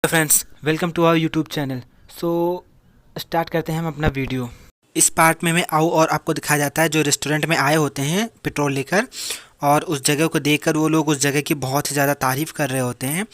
Friends, welcome to our YouTube channel. So start करते हैं हम अपना वीडियो। इस पार्ट में मैं आऊँ और आपको दिखाया जाता है जो रेस्टोरेंट में आए होते हैं पेट्रोल लेकर, और उस जगह को देखकर वो लोग उस जगह की बहुत ही ज़्यादा तारीफ़ कर रहे होते हैं।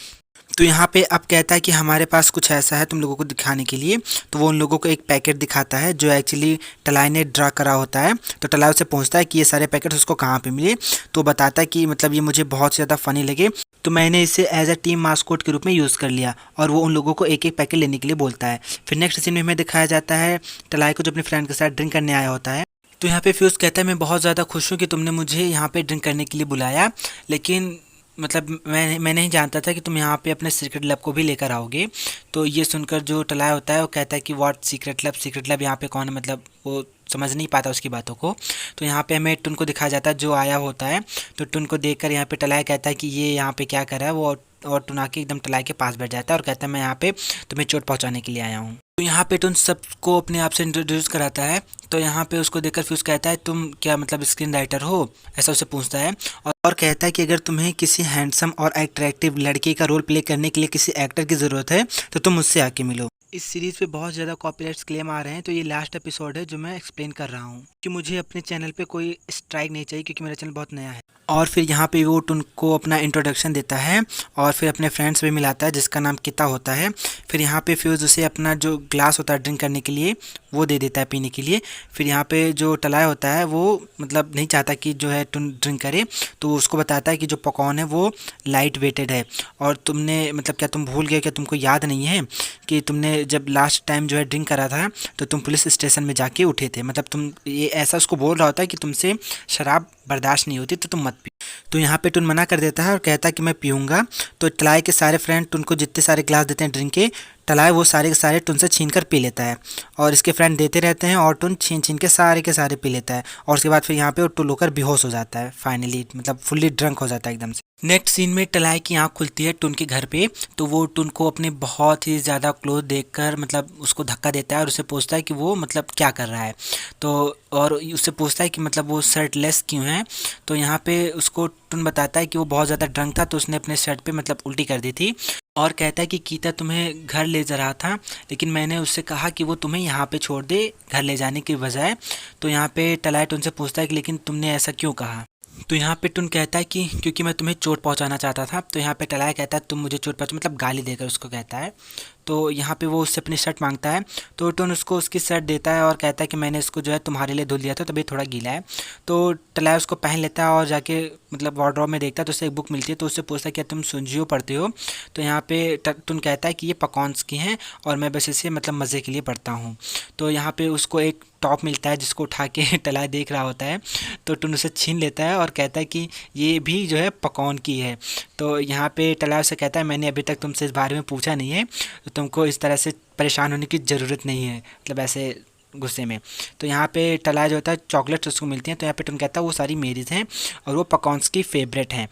तो यहाँ पे अब कहता है कि हमारे पास कुछ ऐसा है तुम लोगों को दिखाने के लिए। तो वो उन लोगों को एक पैकेट दिखाता है जो एक्चुअली टलाई ने ड्रा करा होता है। तो टलाई उससे पूछता है कि ये सारे पैकेट उसको कहाँ पे मिले। तो बताता है कि मतलब ये मुझे बहुत ज़्यादा फ़नी लगे, तो मैंने इसे एज अ टीम मास्कोट के रूप में यूज़ कर लिया। और वो उन लोगों को एक एक पैकेट लेने के लिए बोलता है। फिर नेक्स्ट सीन में हमें दिखाया जाता है टलाई को जो अपने फ्रेंड के साथ ड्रिंक करने आया होता है। तो यहाँ पे फ्यूज़ कहता है मैं बहुत ज़्यादा खुश हूँ कि तुमने मुझे यहाँ पे ड्रिंक करने के लिए बुलाया, लेकिन मतलब मैं नहीं जानता था कि तुम यहाँ पे अपने सीक्रेट लैब को भी लेकर आओगे। तो ये सुनकर जो टलाया होता है वो कहता है कि व्हाट सीक्रेट लैब यहाँ पे कौन है, मतलब वो समझ नहीं पाता उसकी बातों को। तो यहाँ पे हमें टुन को दिखाया जाता है जो आया होता है। तो टुन को देखकर यहाँ पे टलाया कहता है कि ये यहाँ पे क्या कर रहा है वो, और टुन आके एकदम टलाई के पास बैठ जाता है और कहता है मैं यहाँ पे तुम्हें चोट पहुँचाने के लिए आया हूँ। तो यहाँ पे टुन सबको अपने आप से इंट्रोड्यूस कराता है। तो यहाँ पे उसको देखकर फिर कहता है तुम क्या मतलब स्क्रीन राइटर हो, ऐसा उसे पूछता है। और कहता है कि अगर तुम्हें किसी हैंडसम और अट्रैक्टिव लड़के का रोल प्ले करने के लिए किसी एक्टर की ज़रूरत है तो तुम मुझसे आके मिलो। इस सीरीज़ पे बहुत ज़्यादा कॉपीराइट्स क्लेम आ रहे हैं, तो ये लास्ट एपिसोड है जो मैं एक्सप्लेन कर रहा हूँ कि मुझे अपने चैनल पे कोई स्ट्राइक नहीं चाहिए क्योंकि मेरा चैनल बहुत नया है। और फिर यहाँ पे वो उनको अपना इंट्रोडक्शन देता है और फिर अपने फ्रेंड्स भी मिलाता है जिसका नाम किता होता है। फिर यहाँ पे फ्यूज़ उसे अपना जो ग्लास होता है ड्रिंक करने के लिए वो दे देता है पीने के लिए। फिर यहाँ पे जो टलाया होता है वो मतलब नहीं चाहता कि जो है टुन ड्रिंक करे, तो उसको बताता है कि जो पकौन है वो लाइट वेटेड है। और तुमने मतलब क्या तुम भूल गए, क्या तुमको याद नहीं है कि तुमने जब लास्ट टाइम जो है ड्रिंक करा था तो तुम पुलिस स्टेशन में जाके उठे थे, मतलब तुम ये ऐसा उसको बोल रहा होता है कि तुमसे शराब बर्दाश्त नहीं होती तो तुम मत पियो। तो यहाँ पे टुन मना कर देता है और कहता है कि मैं पीऊँगा। तो टलाई के सारे फ्रेंड टुन को जितने सारे ग्लास देते हैं ड्रिंक के, टलाई वो सारे के सारे टुन से छीन कर पी लेता है। और इसके फ्रेंड देते रहते हैं और टुन छीन छीन के सारे पी लेता है। और उसके बाद फिर यहाँ पे वो टुल होकर बेहोश हो जाता है फाइनली, मतलब फुल्ली ड्रंक हो जाता है एकदम से। नेक्स्ट सीन में टलाई की आँख खुलती है टुन के घर पे। तो वो टुन को अपने बहुत ही ज़्यादा क्लोज देखकर मतलब उसको धक्का देता है और उससे पूछता है कि वो मतलब क्या कर रहा है। तो और उससे पूछता है कि मतलब वो शर्टलेस क्यों है। तो यहाँ पे उसको टुन बताता है कि वो बहुत ज़्यादा ड्रंक था तो उसने अपने शर्ट पे मतलब उल्टी कर दी थी। और कहता है कि कीता तुम्हें घर ले जा रहा था, लेकिन मैंने उससे कहा कि वो तुम्हें यहाँ पे छोड़ दे घर ले जाने की बजाय। तो यहाँ पे टलाई टुन से पूछता है कि लेकिन तुमने ऐसा क्यों कहा। तो यहाँ पे टुन कहता है कि क्योंकि मैं तुम्हें चोट पहुँचाना चाहता था। तो यहाँ पे टलाया कहता है तुम मुझे चोट पहुँचा, मतलब गाली देकर उसको कहता है। तो यहाँ पे वो उससे अपनी शर्ट मांगता है। तो टुन उसको उसकी शर्ट देता है और कहता है कि मैंने इसको जो है तुम्हारे लिए धुल दिया था, तभी थोड़ा गीला है। तो टलाया उसको पहन लेता है और जाके मतलब वार्डरोब में देखता है तो उसे एक बुक मिलती है। तो उससे पूछता है क्या तुम सुंजियो पढ़ते हो। तो यहाँ पे टुन कहता है कि ये पकॉन्स की हैं और मैं बस इसे मतलब मज़े के लिए पढ़ता हूँ। तो यहाँ पे उसको एक टॉप मिलता है जिसको उठा के टलाया देख रहा होता है। तो टुन उसे छीन लेता है और कहता है कि ये भी जो है पकौन की है। तो यहाँ पे टलाया से कहता है मैंने अभी तक तुमसे इस बारे में पूछा नहीं है, तो तुमको इस तरह से परेशान होने की ज़रूरत नहीं है, मतलब ऐसे गुस्से में। तो यहाँ पे टलाया जो होता है चॉकलेट्स उसको मिलती हैं। तो यहाँ पे टुन कहता है वो सारी मेरीज़ हैं और वो पकॉन्स की फेवरेट हैं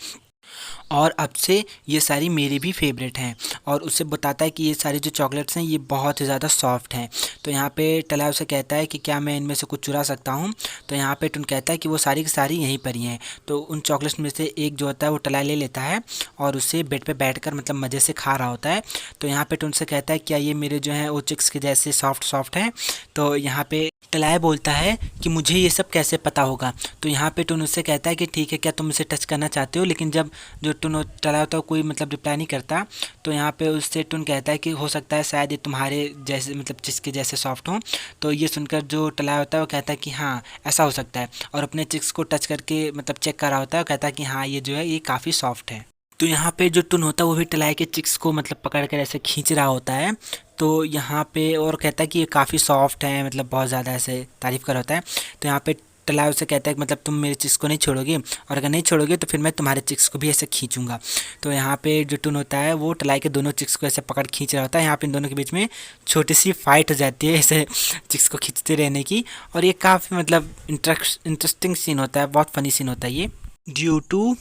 और अब से ये सारी मेरी भी फेवरेट हैं। और उससे बताता है कि ये सारी जो चॉकलेट्स हैं ये बहुत ही ज़्यादा सॉफ्ट हैं। तो यहाँ पे टलाया उसे कहता है कि क्या मैं इनमें से कुछ चुरा सकता हूँ। तो यहाँ पे टुन कहता है कि वो सारी की सारी यहीं पर ही हैं। तो उन चॉकलेट्स में से एक जो होता है वो टलाया ले लेता है और उसे बेड पे बैठकर मतलब मज़े से खा रहा होता है। तो यहाँ पे टुन से कहता है क्या ये मेरे जो हैं वो चिक्स के जैसे सॉफ्ट सॉफ्ट हैं। तो यहाँ पे टलाया बोलता है कि मुझे ये सब कैसे पता होगा। तो यहाँ पे टुन उससे कहता है कि ठीक है क्या तुम इसे टच करना चाहते हो, लेकिन जब जो टुन टलाया होता है कोई मतलब रिप्लाई नहीं करता। तो यहाँ पे उससे टुन कहता है कि हो सकता है शायद ये तुम्हारे जैसे मतलब चिक्स के जैसे सॉफ्ट हों। तो ये सुनकर जो टलाया होता है वो कहता है कि हाँ ऐसा हो सकता है, और अपने चिक्स को टच करके मतलब चेक कर रहा होता है और कहता है कि हाँ ये जो है ये काफ़ी सॉफ्ट है। तो यहाँ पे जो टुन होता है वो भी टलाई के चिक्स को मतलब पकड़ कर ऐसे खींच रहा होता है। तो यहाँ पे और कहता है कि ये काफ़ी सॉफ्ट है, मतलब बहुत ज़्यादा ऐसे तारीफ़ कर होता है। तो यहाँ पे टलाई उसे कहता है कि मतलब तुम मेरे चिक्स को नहीं छोड़ोगे, और अगर नहीं छोड़ोगे तो फिर मैं तुम्हारे चिक्स को भी ऐसे खींचूंगा। तो यहाँ पे जो टुन होता है वो टलाई के दोनों चिक्स को ऐसे पकड़ खींच रहा होता है। यहाँ पे इन दोनों के बीच में छोटी सी फाइट हो जाती है ऐसे चिक्स को खींचते रहने की, और ये काफ़ी मतलब इंटरेस्टिंग सीन होता है, बहुत फ़नी सीन होता है ये ड्यू टू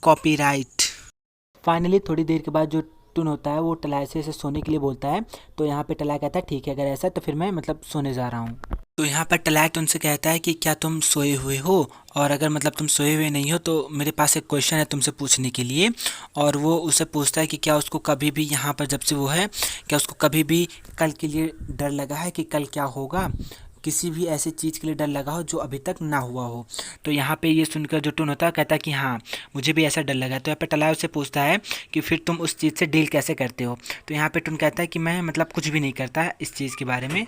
कॉपीराइट। फाइनली थोड़ी देर के बाद जो टुन होता है वो टलाई से इसे सोने के लिए बोलता है। तो यहाँ पे टलाई कहता है ठीक है अगर ऐसा है तो फिर मैं मतलब सोने जा रहा हूँ। तो यहाँ पर टलैट उनसे कहता है कि क्या तुम सोए हुए हो, और अगर मतलब तुम सोए हुए नहीं हो तो मेरे पास एक क्वेश्चन है तुमसे पूछने के लिए। और वो उससे पूछता है कि क्या उसको कभी भी यहाँ पर जब से वो है, क्या उसको कभी भी कल के लिए डर लगा है कि कल क्या होगा, किसी भी ऐसी चीज़ के लिए डर लगा हो जो अभी तक ना हुआ हो। तो यहाँ पे ये सुनकर जो टुन होता है कहता है कि हाँ मुझे भी ऐसा डर लगा है। तो यहाँ पे टलाय उससे पूछता है कि फिर तुम उस चीज़ से डील कैसे करते हो। तो यहाँ पे टुन कहता है कि मैं मतलब कुछ भी नहीं करता इस चीज़ के बारे में।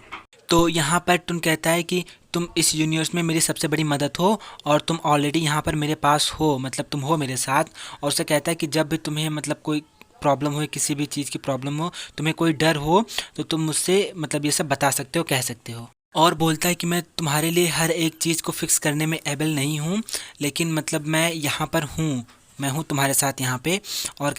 तो यहाँ पर टुन कहता है कि तुम इस यूनिवर्स में मेरी सबसे बड़ी मदद हो, और तुम ऑलरेडी यहाँ पर मेरे पास हो, मतलब तुम हो मेरे साथ। और उसे कहता है कि जब भी तुम्हें मतलब कोई प्रॉब्लम हो, किसी भी चीज़ की प्रॉब्लम हो, तुम्हें कोई डर हो, तो तुम मुझसे मतलब ये सब बता सकते हो, कह सकते हो। और बोलता है कि मैं तुम्हारे लिए हर एक चीज़ को फिक्स करने में एबल नहीं हूँ, लेकिन मतलब मैं यहाँ पर हूँ, मैं हूँ तुम्हारे साथ यहाँ पे।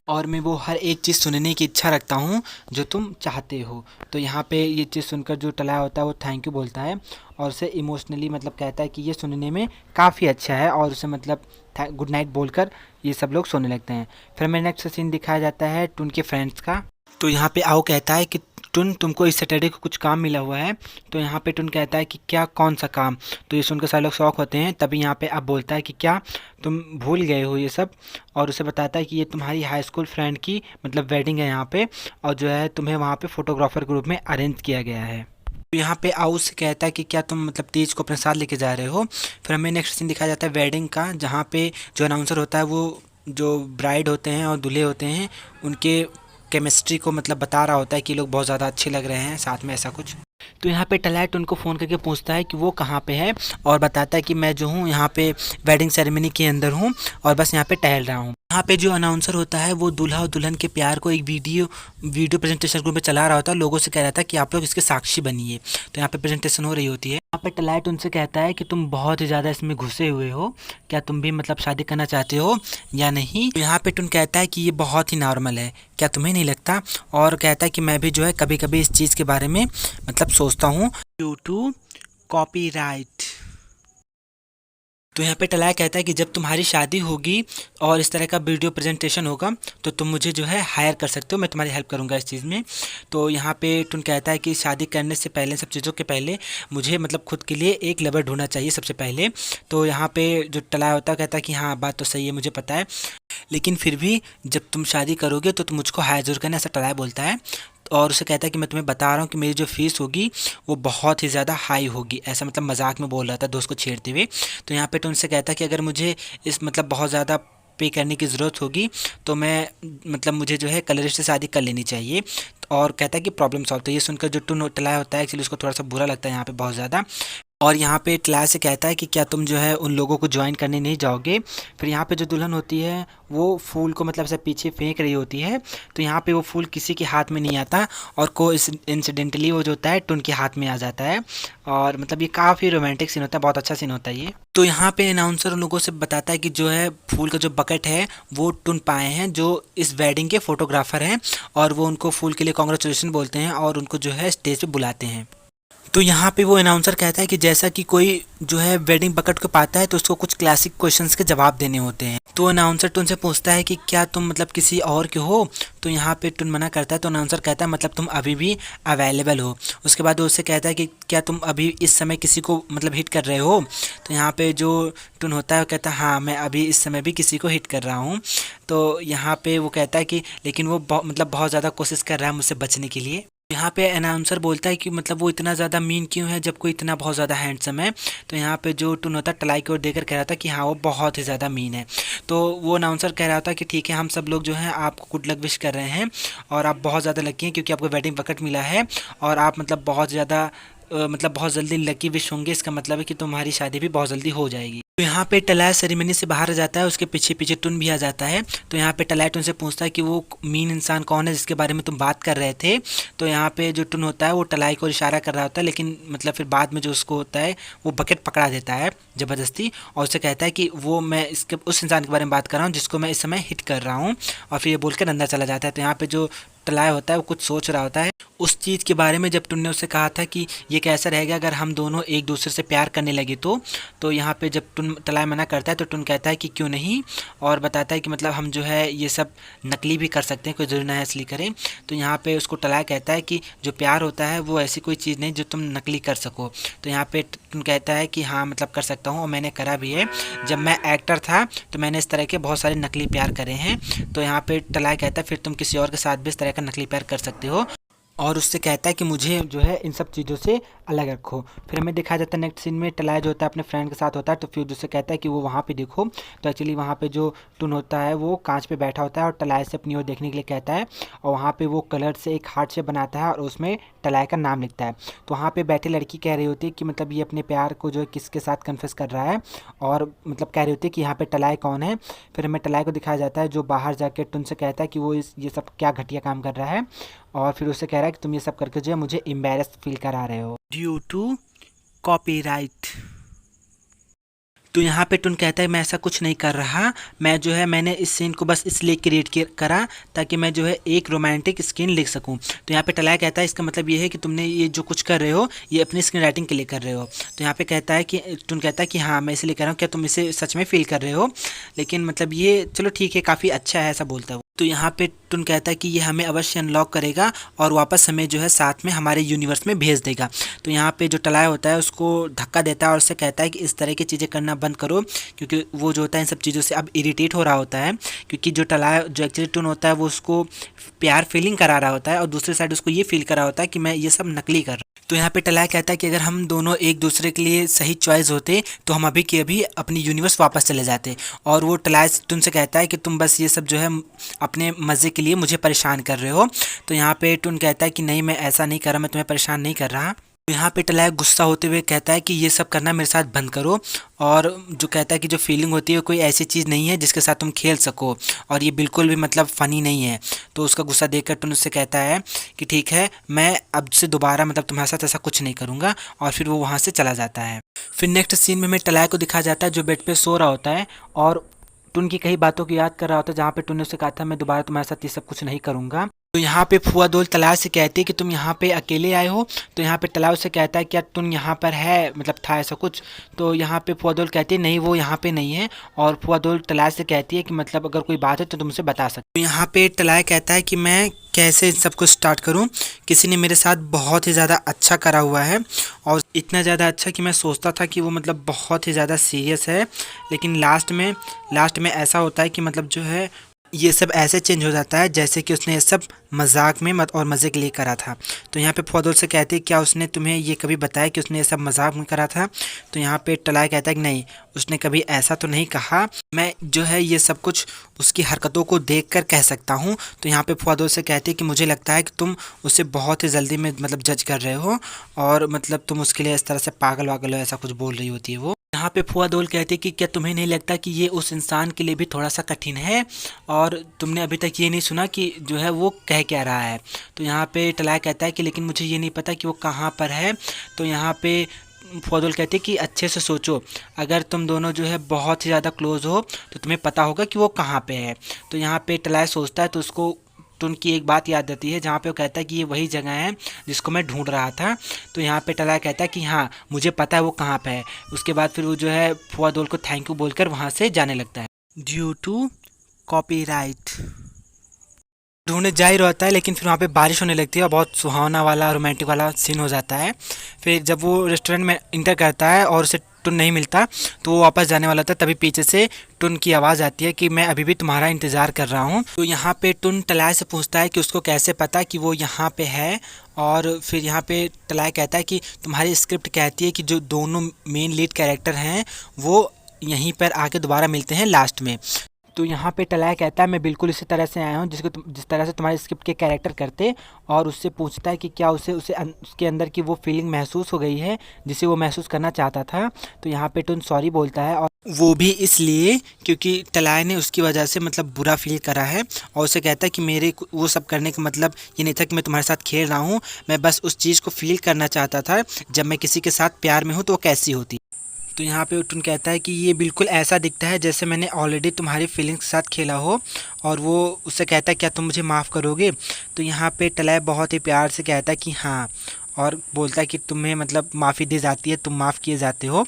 और मैं वो हर एक चीज़ सुनने की इच्छा रखता हूँ जो तुम चाहते हो। तो यहाँ पे ये चीज़ सुनकर जो टलाया होता है वो थैंक यू बोलता है, और उसे इमोशनली मतलब कहता है कि ये सुनने में काफ़ी अच्छा है, और उसे मतलब गुड नाइट बोलकर ये सब लोग सोने लगते हैं। फिर हमें नेक्स्ट सीन दिखाया जाता है टुन के फ्रेंड्स का। तो यहाँ पे आओ कहता है कि टुन तुमको इस सैटरडे को कुछ काम मिला हुआ है। तो यहाँ पे टुन कहता है कि क्या, कौन सा काम। तो ये सुनकर सारे लोग शौक होते हैं। तभी यहाँ पे अब बोलता है कि क्या तुम भूल गए हो ये सब, और उसे बताता है कि ये तुम्हारी हाई स्कूल फ्रेंड की मतलब वेडिंग है यहाँ पे, और जो है तुम्हें वहाँ पे फोटोग्राफर के रूप में अरेंज किया गया है। तो यहाँ पे आओ से कहता है कि क्या तुम मतलब तीज को अपने साथ लेके जा रहे हो। फिर हमें नेक्स्ट सीन दिखाया जाता है वेडिंग का, जहाँ पे जो अनाउंसर होता है वो जो ब्राइड होते हैं और दूल्हे होते हैं उनके केमिस्ट्री को मतलब बता रहा होता है कि लोग बहुत ज़्यादा अच्छे लग रहे हैं साथ में, ऐसा कुछ। तो यहाँ पे टलैट उनको फ़ोन करके पूछता है कि वो कहाँ पे है, और बताता है कि मैं जो हूँ यहाँ पे वेडिंग सेरेमनी के अंदर हूँ और बस यहाँ पे टहल रहा हूँ। यहाँ पे जो अनाउंसर होता है वो दूल्हा और दुल्हन के प्यार को एक वीडियो प्रेजेंटेशन ग्रुप में चला रहा होता है, लोगों से कह रहा था कि आप लोग इसके साक्षी बनिए। तो यहाँ पे प्रेजेंटेशन हो रही होती है। यहाँ पे टलैट उनसे कहता है कि तुम बहुत ही ज़्यादा इसमें घुसे हुए हो, क्या तुम भी मतलब शादी करना चाहते हो या नहीं। तो यहाँ पे टुन कहता है कि ये बहुत ही नॉर्मल है, क्या तुम्हें नहीं लगता। और कहता है कि मैं भी जो है कभी कभी इस चीज़ के बारे में मतलब सोचता हूँ ड्यू टू कॉपीराइट। तो यहाँ पे टलाया कहता है कि जब तुम्हारी शादी होगी और इस तरह का वीडियो प्रेजेंटेशन होगा तो तुम मुझे जो है हायर कर सकते हो, मैं तुम्हारी हेल्प करूँगा इस चीज़ में। तो यहाँ पे टुन कहता है कि शादी करने से पहले, सब चीज़ों के पहले मुझे मतलब खुद के लिए एक लवर ढूंढना चाहिए सबसे पहले। तो यहाँ पे जो टलाया होता है कहता है कि हाँ बात तो सही है, मुझे पता है, लेकिन फिर भी जब तुम शादी करोगे तो तुम मुझको हायर ज़रूर करना, ऐसा टलाया बोलता है। और उसे कहता है कि मैं तुम्हें बता रहा हूँ कि मेरी जो फ़ीस होगी वो बहुत ही ज़्यादा हाई होगी, ऐसा मतलब मजाक में बोल रहा था दोस्त को छेड़ते हुए। तो यहाँ पे तो उनसे कहता है कि अगर मुझे इस मतलब बहुत ज़्यादा पे करने की ज़रूरत होगी तो मैं मतलब मुझे जो है कलरिस्ट से शादी कर लेनी चाहिए। और कहता है कि प्रॉब्लम सॉल्व। तो ये सुनकर जो टुन टलाया होता है एक्चुअली उसको थोड़ा सा बुरा लगता है यहाँ पे बहुत ज़्यादा। और यहाँ पे टलाया से कहता है कि क्या तुम जो है उन लोगों को ज्वाइन करने नहीं जाओगे। फिर यहाँ पे जो दुल्हन होती है वो फूल को मतलब से पीछे फेंक रही होती है। तो यहाँ पे वो फूल किसी के हाथ में नहीं आता और को इंसिडेंटली वो जो होता है टुन के हाथ में आ जाता है। और मतलब ये काफ़ी रोमांटिक सीन होता है, बहुत अच्छा सीन होता है ये। तो यहाँ पे अनाउंसर उन लोगों से बताता है कि जो है फूल का जो बकेट है वो टुन पाए हैं जो इस वेडिंग के फोटोग्राफर हैं, और वो उनको फूल के लिए कॉन्ग्रेचुलेशन बोलते हैं और उनको जो है स्टेज पे बुलाते हैं। तो यहाँ पे वो अनाउंसर कहता है कि जैसा कि कोई जो है वेडिंग बकेट को पाता है तो उसको कुछ क्लासिक क्वेश्चंस के जवाब देने होते हैं। तो अनाउंसर टुन से पूछता है कि क्या तुम मतलब किसी और के हो। तो यहाँ पे टुन मना करता है। तो अनाउंसर कहता है मतलब तुम अभी भी अवेलेबल हो। उसके बाद वो उससे कहता है कि क्या तुम अभी इस समय किसी को मतलब हिट कर रहे हो। तो यहाँ पे जो टुन होता है वो कहता है हाँ मैं अभी इस समय भी किसी को हिट कर रहा हूँ। तो यहाँ पे वो कहता है कि लेकिन वो मतलब बहुत ज़्यादा कोशिश कर रहा है मुझसे बचने के लिए। यहाँ पे अनाउंसर बोलता है कि मतलब वो इतना ज़्यादा मीन क्यों है जब कोई इतना बहुत ज़्यादा हैंडसम है। तो यहाँ पे जो टुन होता है टलाई की ओर देकर कह रहा था कि हाँ वो बहुत ही ज़्यादा मीन है। तो वो अनाउंसर कह रहा था कि ठीक है हम सब लोग जो हैं आपको गुड लक विश कर रहे हैं, और आप बहुत ज़्यादा लकी हैं क्योंकि आपको वेडिंग बकेट मिला है, और आप मतलब बहुत ज़्यादा मतलब बहुत जल्दी लकी विश होंगे। इसका मतलब है कि तुम्हारी शादी भी बहुत जल्दी हो जाएगी। तो यहाँ पे टलाय सेरेमनी से बाहर आ जाता है, उसके पीछे पीछे टुन भी आ जाता है। तो यहाँ पे टलाय टुन से पूछता है कि वो मीन इंसान कौन है जिसके बारे में तुम बात कर रहे थे। तो यहाँ पे जो टुन होता है वो टलाई को इशारा कर रहा होता है, लेकिन मतलब फिर बाद में जो उसको होता है वो बकेट पकड़ा देता है ज़बरदस्ती, और उसे कहता है कि वो मैं इसके उस इंसान के बारे में बात कर रहा हूँ जिसको मैं इस समय हिट कर रहा हूँ, और फिर ये बोल कर अंदर चला जाता है। तो यहाँ पे जो टलाय होता है वो कुछ सोच रहा होता है। उस चीज़ के बारे में जब टुन ने उससे कहा था कि ये कैसा रहेगा अगर हम दोनों एक दूसरे से प्यार करने लगे तो यहाँ पे जब टुन टलाई मना करता है तो टुन कहता है कि क्यों नहीं, और बताता है कि मतलब हम जो है ये सब नकली भी कर सकते हैं, कोई ज़रूरी नहीं है असली करें। तो यहाँ पे उसको टलाई कहता है कि जो प्यार होता है वो ऐसी कोई चीज़ नहीं जो तुम नकली कर सको। तो यहाँ पे टुन कहता है कि हाँ मतलब कर सकता हूँ और मैंने करा भी है, जब मैं एक्टर था तो मैंने इस तरह के बहुत सारे नकली प्यार करे हैं। तो यहाँ पे टलाई कहता है फिर तुम किसी और के साथ भी इस तरह का नकली प्यार कर सकते हो, और उससे कहता है कि मुझे जो है इन सब चीज़ों से अलग रखो। फिर हमें दिखाया जाता है नेक्स्ट सीन में टलाई जो होता है अपने फ्रेंड के साथ होता है, तो फ्यूज उससे कहता है कि वो वहाँ पे देखो। तो एक्चुअली वहाँ पे जो टुन होता है वो कांच पे बैठा होता है और टलाई से अपनी ओर देखने के लिए कहता है, और वहाँ पे वो कलर से एक हार्ट शेप बनाता है और उसमें टलाई का नाम लिखता है। तो वहाँ पे बैठी लड़की कह रही होती है कि मतलब ये अपने प्यार को जो है किसके साथ कन्फेस कर रहा है, और मतलब कह रही होती है कि यहाँ पे टलाई कौन है। फिर हमें टलाई को दिखाया जाता है जो बाहर जाके टुन से कहता है कि वो ये सब क्या घटिया काम कर रहा है, और फिर उससे कह रहा है कि तुम ये सब करके जो है मुझे एम्बैरेस फील करा रहे हो ड्यू टू कॉपीराइट। तो यहाँ पे टुन कहता है मैं ऐसा कुछ नहीं कर रहा, मैं जो है मैंने इस सीन को बस इसलिए क्रिएट करा ताकि मैं जो है एक रोमांटिक स्क्रीन लिख सकूँ। तो यहाँ पे टलाई कहता है इसका मतलब ये है कि तुमने ये जो कुछ कर रहे हो ये अपनी स्क्रीन राइटिंग के लिए कर रहे हो। तो यहाँ पे कहता है कि टुन कहता है कि हाँ मैं इसलिए कर रहा हूँ, क्या तुम इसे सच में फील कर रहे हो, लेकिन मतलब ये चलो ठीक है काफ़ी अच्छा है, ऐसा बोलता है वो। तो यहाँ पे टुन कहता है कि ये हमें अवश्य अनलॉक करेगा और वापस हमें जो है साथ में हमारे यूनिवर्स में भेज देगा। तो यहाँ पे जो टलाई होता है उसको धक्का देता है और उससे कहता है कि इस तरह की चीज़ें करना बंद करो, क्योंकि वो जो होता है इन सब चीज़ों से अब इरिटेट हो रहा होता है, क्योंकि जो टलाई जो एक्चुअली टुन होता है वो उसको प्यार फीलिंग करा रहा होता है और दूसरी साइड उसको ये फील करा होता है कि मैं ये सब नकली कर रहा हूँ। तो यहाँ पे टलाई कहता है कि अगर हम दोनों एक दूसरे के लिए सही चॉइस होते तो हम अभी के अभी अपनी यूनिवर्स वापस चले जाते। और वो टलाई तुमसे कहता है कि तुम बस ये सब जो है अपने मज़े के लिए मुझे परेशान कर रहे हो। तो यहाँ पे टुन कहता है कि नहीं मैं ऐसा नहीं कर रहा, मैं तुम्हें परेशान नहीं कर रहा। तो यहाँ पे टलाई गुस्सा होते हुए कहता है कि ये सब करना मेरे साथ बंद करो, और जो कहता है कि जो फीलिंग होती है कोई ऐसी चीज़ नहीं है जिसके साथ तुम खेल सको, और ये बिल्कुल भी मतलब फ़नी नहीं है। तो उसका गुस्सा देखकर टुन उससे कहता है कि ठीक है मैं अब से दोबारा मतलब तुम्हारे साथ ऐसा कुछ नहीं करूँगा, और फिर वो वहाँ से चला जाता है। फिर नेक्स्ट सीन में हमें टलाई को दिखाया जाता है जो बेड पर सो रहा होता है और टुन की कई बातों की याद कर रहा होता है, जहाँ पे टुन ने उससे कहा था मैं दोबारा तुम्हारे साथ ये सब कुछ नहीं करूँगा। तो यहाँ पे फुआ दोल टलाई से कहती है कि तुम यहाँ पे अकेले आए हो। तो यहाँ पे टलाई उससे कहता है क्या टुन यहाँ पर है, मतलब था ऐसा कुछ। तो यहाँ पे फुआ दोल कहती है नहीं वो यहाँ पे नहीं है, और फुआ दोल टलाई से कहती है कि मतलब अगर कोई बात है तो तुमसे बता सकते। तो यहाँ पे टलाई कहता है कि मैं कैसे इन सब कुछ स्टार्ट करूँ, किसी ने मेरे साथ बहुत ही ज़्यादा अच्छा करा हुआ है, और इतना ज़्यादा अच्छा कि मैं सोचता था कि वो मतलब बहुत ही ज़्यादा सीरियस है, लेकिन लास्ट में ऐसा होता है कि मतलब जो है ये सब ऐसे चेंज हो जाता है जैसे कि उसने ये सब मजाक में और मज़े के लिए करा था। तो यहाँ पे फौदल से कहते हैं क्या उसने तुम्हें ये कभी बताया कि उसने ये सब मजाक में करा था। तो यहाँ पे टलाई कहता है कि नहीं उसने कभी ऐसा तो नहीं कहा, मैं जो है ये सब कुछ उसकी हरकतों को देखकर कह सकता हूँ। तो यहाँ पे फौदल से कहती है कि मुझे लगता है कि तुम उसे बहुत ही जल्दी में मतलब जज कर रहे हो, और मतलब तुम उसके लिए इस तरह से पागल वागल हो ऐसा कुछ बोल रही होती है वो। यहाँ पे फुआ दोल कहती है कि क्या तुम्हें नहीं लगता कि ये उस इंसान के लिए भी थोड़ा सा कठिन है, और तुमने अभी तक ये नहीं सुना कि जो है वो कह क्या रहा है। तो यहाँ पे टलाई कहता है कि लेकिन मुझे ये नहीं पता कि वो कहाँ पर है। तो यहाँ पे फुआ दोल कहती है कि अच्छे से सोचो, अगर तुम दोनों जो है बहुत ही ज़्यादा क्लोज हो तो तुम्हें पता होगा कि वो कहाँ पे है। तो यहाँ पे टलाई सोचता है तो उसको टुन की एक बात याद आती है जहाँ पे वो कहता है कि ये वही जगह है जिसको मैं ढूंढ रहा था। तो यहाँ पे टलाई कहता है कि हाँ मुझे पता है वो कहाँ पे है। उसके बाद फिर वो जो है फुआ दोल को थैंक यू बोलकर वहाँ से जाने लगता है ड्यू टू कॉपीराइट। ढूंढने जा ही रहता है, लेकिन फिर वहाँ पे बारिश होने लगती है और बहुत सुहावना वाला रोमांटिक वाला सीन हो जाता है। फिर जब वो रेस्टोरेंट में इंटर करता है और उसे टुन नहीं मिलता तो वो वापस जाने वाला था, तभी पीछे से टुन की आवाज़ आती है कि मैं अभी भी तुम्हारा इंतज़ार कर रहा हूँ। तो यहाँ पे टुन टलाई से पूछता है कि उसको कैसे पता कि वो यहाँ पे है, और फिर यहाँ पे टलाई कहता है कि तुम्हारी स्क्रिप्ट कहती है कि जो दोनों मेन लीड कैरेक्टर हैं वो यहीं पर आके दोबारा मिलते हैं लास्ट में। तो यहाँ पे टलाई कहता है मैं बिल्कुल इसी तरह से आया हूँ जिस तरह से तुम्हारे स्क्रिप्ट के कैरेक्टर करते, और उससे पूछता है कि क्या उसके अंदर की वो फीलिंग महसूस हो गई है जिसे वो महसूस करना चाहता था। तो यहाँ पे टुन सॉरी बोलता है, और वो भी इसलिए क्योंकि टलाई ने उसकी वजह से मतलब बुरा फील करा है, और उसे कहता है कि मेरे वो सब करने का मतलब ये नहीं था कि मैं तुम्हारे साथ खेल रहा हूँ, मैं बस उस चीज़ को फील करना चाहता था जब मैं किसी के साथ प्यार में हूँ तो वो कैसी होती। तो यहाँ पे टुन कहता है कि ये बिल्कुल ऐसा दिखता है जैसे मैंने ऑलरेडी तुम्हारी फीलिंग्स के साथ खेला हो। और वो उससे कहता है क्या तुम मुझे माफ़ करोगे। तो यहाँ पे टलैब बहुत ही प्यार से कहता है कि हाँ, और बोलता है कि तुम्हें मतलब माफ़ी दी जाती है, तुम माफ़ किए जाते हो।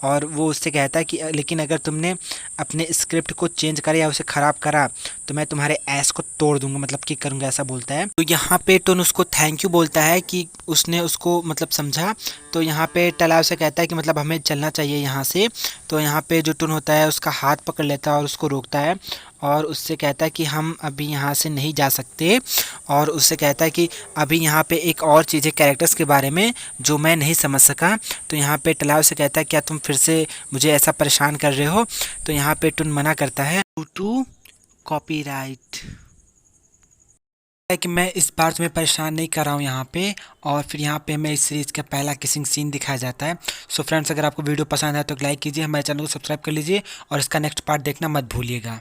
और वो उससे कहता है कि लेकिन अगर तुमने अपने स्क्रिप्ट को चेंज करा या उसे ख़राब करा तो मैं तुम्हारे ऐस को तोड़ दूंगा, मतलब कि करूँगा, ऐसा बोलता है। तो यहाँ पे टोन उसको थैंक यू बोलता है कि उसने उसको मतलब समझा। तो यहाँ पे टलाव से कहता है कि मतलब हमें चलना चाहिए यहाँ से। तो यहाँ पे जो टोन होता है उसका हाथ पकड़ लेता है और उसको रोकता है और उससे कहता है कि हम अभी यहाँ से नहीं जा सकते। और उससे कहता है कि अभी यहाँ पे एक और चीज़ है कैरेक्टर्स के बारे में जो मैं नहीं समझ सका। तो यहाँ पे टलाव से कहता है क्या तुम फिर से मुझे ऐसा परेशान कर रहे हो। तो यहाँ पे टुन मना करता है टू कॉपीराइट है कि मैं इस बार तुम्हें परेशान नहीं कर रहा हूँ यहाँ पे। और फिर यहाँ पे हमें इस सीरीज़ का पहला किसिंग सीन दिखाया जाता है। सो फ्रेंड्स, अगर आपको वीडियो पसंद आए तो लाइक कीजिए, हमारे चैनल को सब्सक्राइब कर लीजिए और इसका नेक्स्ट पार्ट देखना मत भूलिएगा।